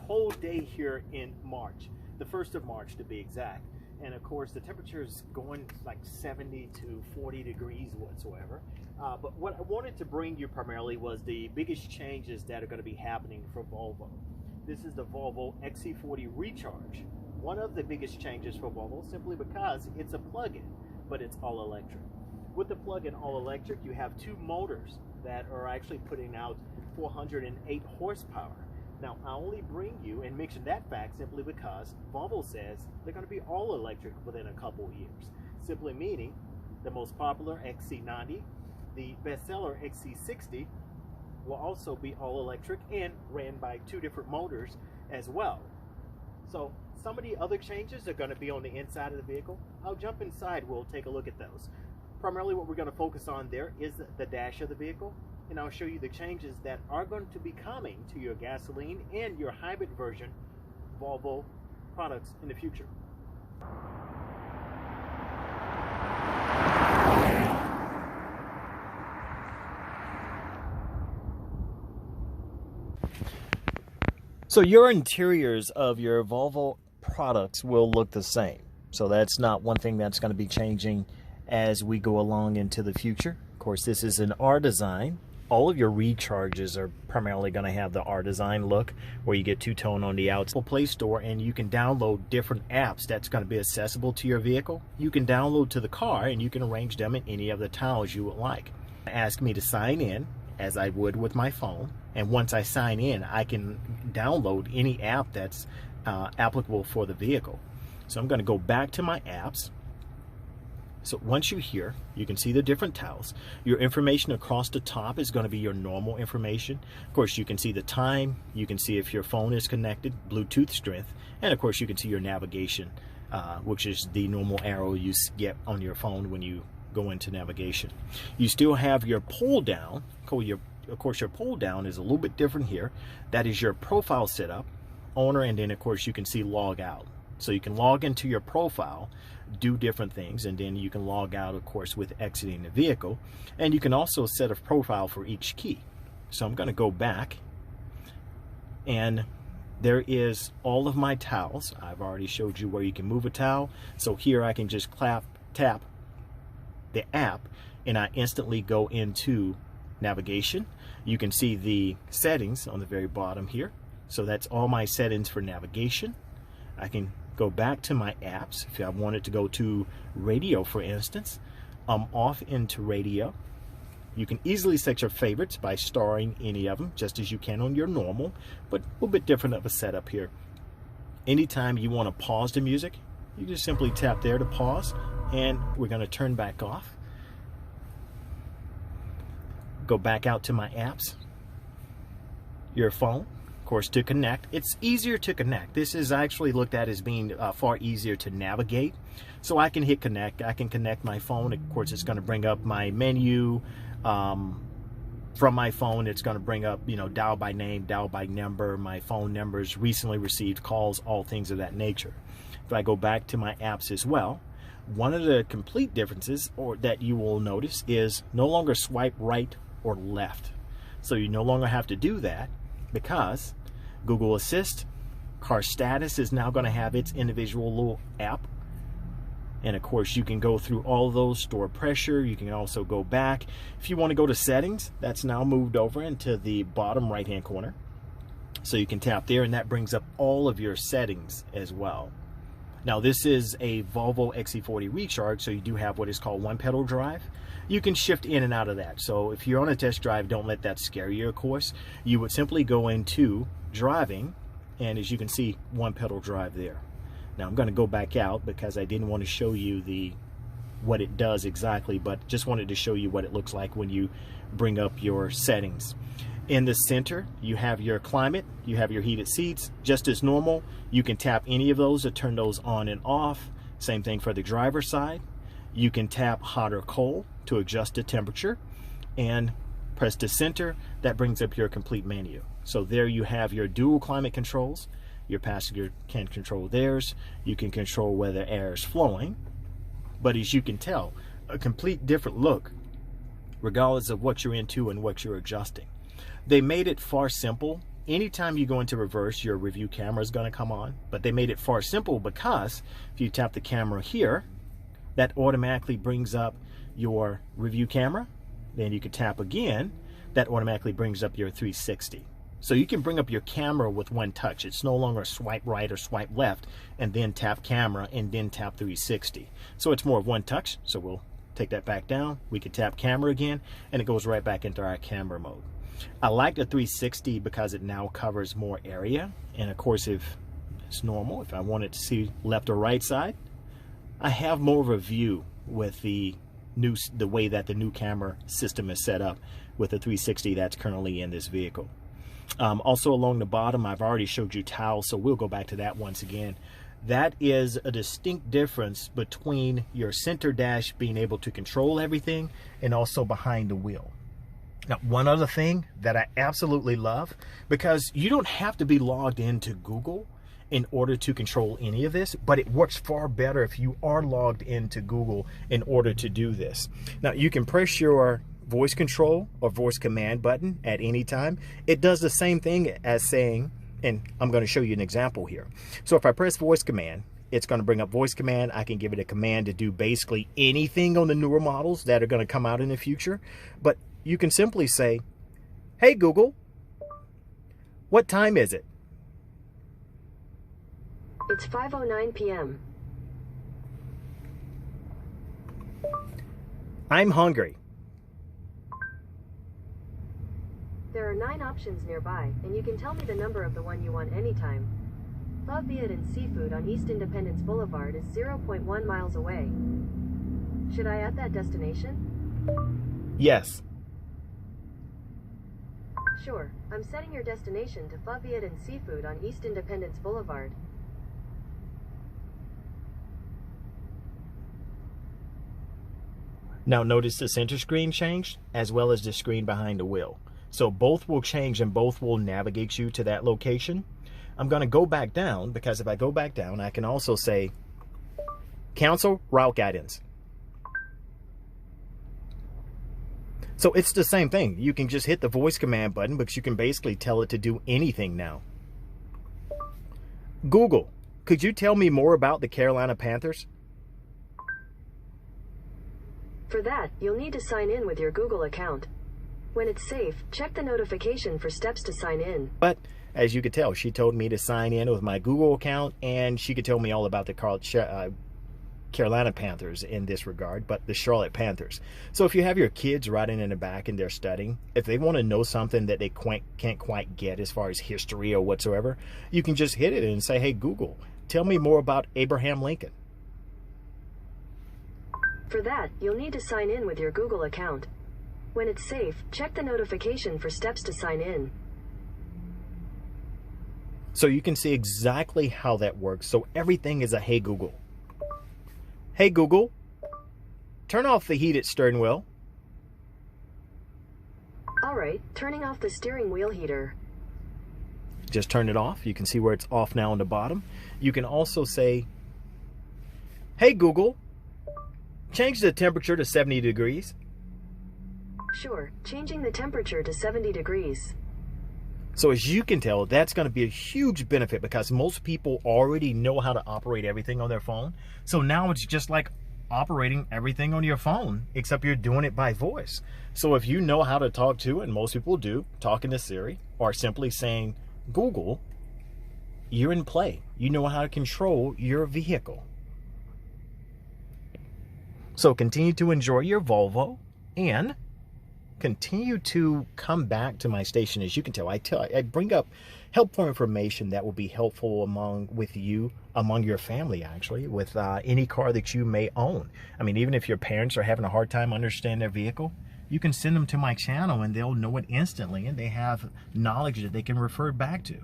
cold day here in March, the 1st of March to be exact. And of course, the temperature is going like 70 to 40 degrees whatsoever. But what I wanted to bring you primarily was the biggest changes that are going to be happening for Volvo. This is the Volvo XC40 Recharge. One of the biggest changes for Volvo, simply because it's a plug-in, but it's all electric. With the plug-in all electric, you have two motors that are actually putting out 408 horsepower. Now, I only bring you and mention that fact simply because Volvo says they're going to be all electric within a couple of years. Simply meaning the most popular XC90, the bestseller XC60 will also be all electric and ran by two different motors as well. So some of the other changes are going to be on the inside of the vehicle. I'll jump inside, we'll take a look at those. Primarily what we're going to focus on there is the dash of the vehicle, and I'll show you the changes that are going to be coming to your gasoline and your hybrid version Volvo products in the future. So your interiors of your Volvo products will look the same. So that's not one thing that's going to be changing as we go along into the future. Of course, this is an R design. All of your recharges are primarily going to have the R design look, where you get two-tone on the outside Play Store, and you can download different apps that's going to be accessible to your vehicle. You can download to the car, and you can arrange them in any of the tiles you would like. Ask me to sign in, as I would with my phone, and once I sign in, I can download any app that's applicable for the vehicle. So I'm going to go back to my apps. So once you're here, you can see the different tiles. Your information across the top is going to be your normal information. Of course, you can see the time, you can see if your phone is connected, Bluetooth strength, and of course you can see your navigation, which is the normal arrow you get on your phone when you go into navigation. You still have your pull down. Of course, your pull down is a little bit different here. That is your profile setup, owner, and then of course you can see log out. So you can log into your profile, do different things, and then you can log out, of course, with exiting the vehicle. And you can also set a profile for each key. So I'm going to go back, and there is all of my tiles. I've already showed you where you can move a tile. So here I can just tap the app, and I instantly go into navigation. You can see the settings on the very bottom here. So that's all my settings for navigation. I can go back to my apps. If I wanted to go to radio, for instance, I'm off into radio. You can easily set your favorites by starring any of them, just as you can on your normal, but a little bit different of a setup here. Anytime you want to pause the music, you just simply tap there to pause, and we're going to turn back off. Go back out to my apps, your phone. Of course, to connect, it's easier to connect. This is actually looked at as being far easier to navigate. So I can hit connect. I can connect my phone. Of course, it's going to bring up my menu. From my phone, it's going to bring up, dial by name, dial by number, my phone numbers, recently received calls, all things of that nature. If I go back to my apps as well, one of the complete differences that you will notice is no longer swipe right or left. So you no longer have to do that, because Google Assist, car status is now going to have its individual little app. And of course, you can go through all of those, store pressure. You can also go back. If you want to go to settings, that's now moved over into the bottom right hand corner. So you can tap there, and that brings up all of your settings as well. Now, this is a Volvo XC40 Recharge, so you do have what is called one pedal drive. You can shift in and out of that. So if you're on a test drive, don't let that scare you, of course. You would simply go into driving, and as you can see, one pedal drive there. Now I'm going to go back out because I didn't want to show you what it does exactly, but just wanted to show you what it looks like when you bring up your settings. In the center, you have your climate, you have your heated seats, just as normal. You can tap any of those to turn those on and off. Same thing for the driver's side. You can tap hot or cold to adjust the temperature, and press the center. That brings up your complete menu. So there you have your dual climate controls. Your passenger can control theirs. You can control whether air is flowing. But as you can tell, a complete different look regardless of what you're into and what you're adjusting. They made it far simple anytime you go into reverse, your review camera is going to come on, but they made it far simple because if you tap the camera here, that automatically brings up your review camera. Then you could tap again, that automatically brings up your 360. So you can bring up your camera with one touch. It's no longer swipe right or swipe left and then tap camera and then tap 360. So it's more of one touch. So we'll take that back down. We could tap camera again and it goes right back into our camera mode. I like the 360 because it now covers more area. And of course, if it's normal, if I wanted to see left or right side, I have more of a view with the way that the new camera system is set up with the 360 that's currently in this vehicle. Also along the bottom, I've already showed you towels, so we'll go back to that once again. That is a distinct difference between your center dash being able to control everything and also behind the wheel. Now, one other thing that I absolutely love, because you don't have to be logged into Google in order to control any of this, but it works far better if you are logged into Google in order to do this. Now, you can press your voice control or voice command button at any time. It does the same thing as saying, and I'm going to show you an example here. So if I press voice command, it's going to bring up voice command. I can give it a command to do basically anything on the newer models that are going to come out in the future. But you can simply say, hey Google, what time is it? It's 5:09 p.m. I'm hungry. There are 9 options nearby, and you can tell me the number of the one you want anytime. Pho Viet and Seafood on East Independence Boulevard is 0.1 miles away. Should I add that destination? Yes. Sure, I'm setting your destination to Pho Viet and Seafood on East Independence Boulevard. Now notice the center screen changed as well as the screen behind the wheel. So both will change and both will navigate you to that location. I'm going to go back down because if I go back down, I can also say cancel route guidance. So it's the same thing. You can just hit the voice command button, but you can basically tell it to do anything now. Google, could you tell me more about the Carolina Panthers? For that, you'll need to sign in with your Google account. When it's safe, check the notification for steps to sign in. But as you could tell, she told me to sign in with my Google account, and she could tell me all about the Carolina Panthers in this regard, but the Charlotte Panthers. So if you have your kids riding in the back and they're studying, if they want to know something that they can't quite get as far as history or whatsoever, you can just hit it and say, hey, Google, tell me more about Abraham Lincoln. For that, you'll need to sign in with your Google account. When it's safe, check the notification for steps to sign in. So you can see exactly how that works. So everything is a hey Google. Hey Google, turn off the heated steering wheel. All right, turning off the steering wheel heater. Just turn it off. You can see where it's off now on the bottom. You can also say, hey Google, change the temperature to 70 degrees. Sure, changing the temperature to 70 degrees. So as you can tell, that's going to be a huge benefit because most people already know how to operate everything on their phone. So now it's just like operating everything on your phone, except you're doing it by voice. So if you know how to talk to, and most people do, talking to Siri, or simply saying, Google, you're in play. You know how to control your vehicle. So continue to enjoy your Volvo and continue to come back to my station. As you can tell, I bring up helpful information that will be helpful among your family, actually, with any car that you may own. I mean, even if your parents are having a hard time understanding their vehicle, you can send them to my channel and they'll know it instantly, and they have knowledge that they can refer back to.